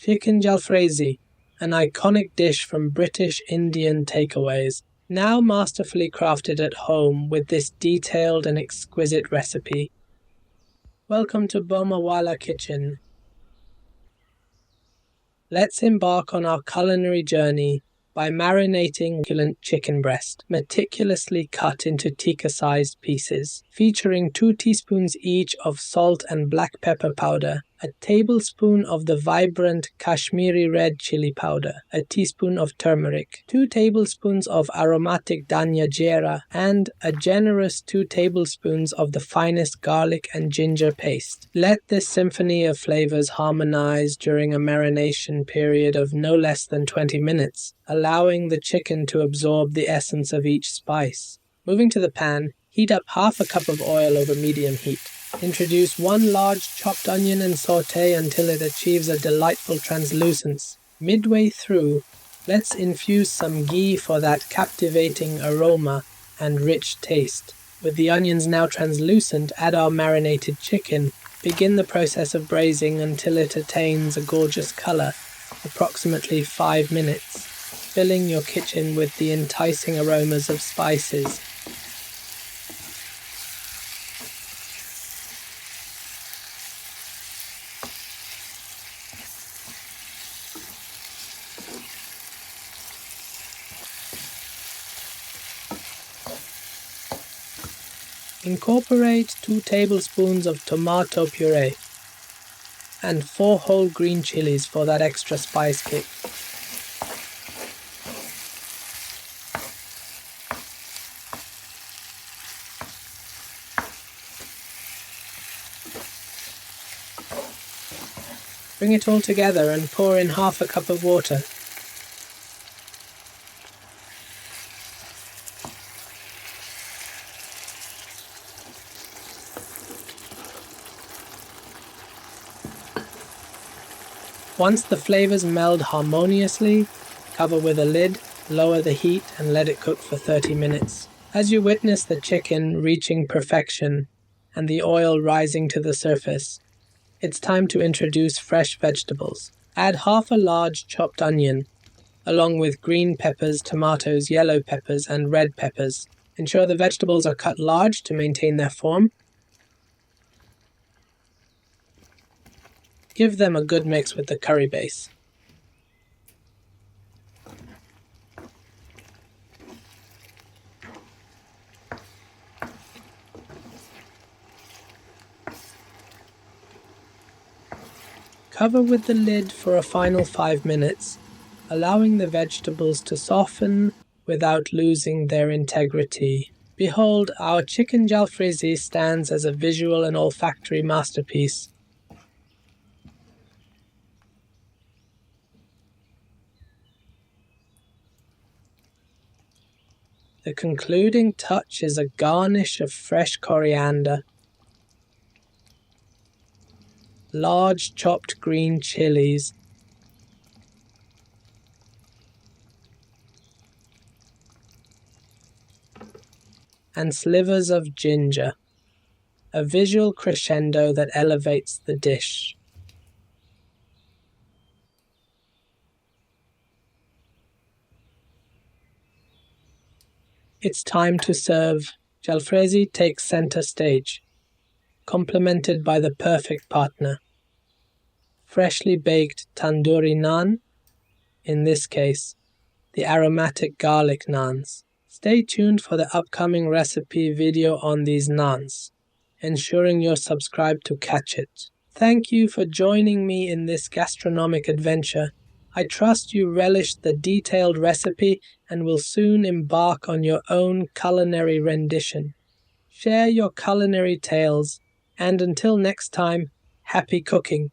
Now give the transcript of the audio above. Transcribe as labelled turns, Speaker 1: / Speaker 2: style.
Speaker 1: Chicken Jalfrezi, an iconic dish from British Indian takeaways, now masterfully crafted at home with this detailed and exquisite recipe. Welcome to Bomawala Kitchen. Let's embark on our culinary journey by marinating succulent chicken breast, meticulously cut into tikka-sized pieces, featuring 2 teaspoons each of salt and black pepper powder, a tablespoon of the vibrant Kashmiri red chili powder, a teaspoon of turmeric, 2 tablespoons of aromatic dhania jeera, and a generous 2 tablespoons of the finest garlic and ginger paste. Let this symphony of flavors harmonize during a marination period of no less than 20 minutes, allowing the chicken to absorb the essence of each spice. Moving to the pan, heat up half a cup of oil over medium heat. Introduce 1 large chopped onion and saute until it achieves a delightful translucence. Midway through, let's infuse some ghee for that captivating aroma and rich taste. With the onions now translucent, add our marinated chicken. Begin the process of braising until it attains a gorgeous color, approximately 5 minutes, filling your kitchen with the enticing aromas of spices. Incorporate 2 tablespoons of tomato puree and 4 whole green chilies for that extra spice kick. Bring it all together and pour in half a cup of water. Once the flavors meld harmoniously, cover with a lid, lower the heat and let it cook for 30 minutes. As you witness the chicken reaching perfection and the oil rising to the surface, it's time to introduce fresh vegetables. Add half a large chopped onion, along with green peppers, tomatoes, yellow peppers, and red peppers. Ensure the vegetables are cut large to maintain their form. Give them a good mix with the curry base. Cover with the lid for a final 5 minutes, allowing the vegetables to soften without losing their integrity. Behold, our chicken jalfrezi stands as a visual and olfactory masterpiece. The concluding touch is a garnish of fresh coriander, large chopped green chilies, and slivers of ginger, a visual crescendo that elevates the dish. It's time to serve. Jalfrezi takes center stage, complemented by the perfect partner. Freshly baked tandoori naan, in this case, the aromatic garlic naans. Stay tuned for the upcoming recipe video on these naans, ensuring you're subscribed to catch it. Thank you for joining me in this gastronomic adventure. I trust you relished the detailed recipe and will soon embark on your own culinary rendition. Share your culinary tales, and until next time, happy cooking!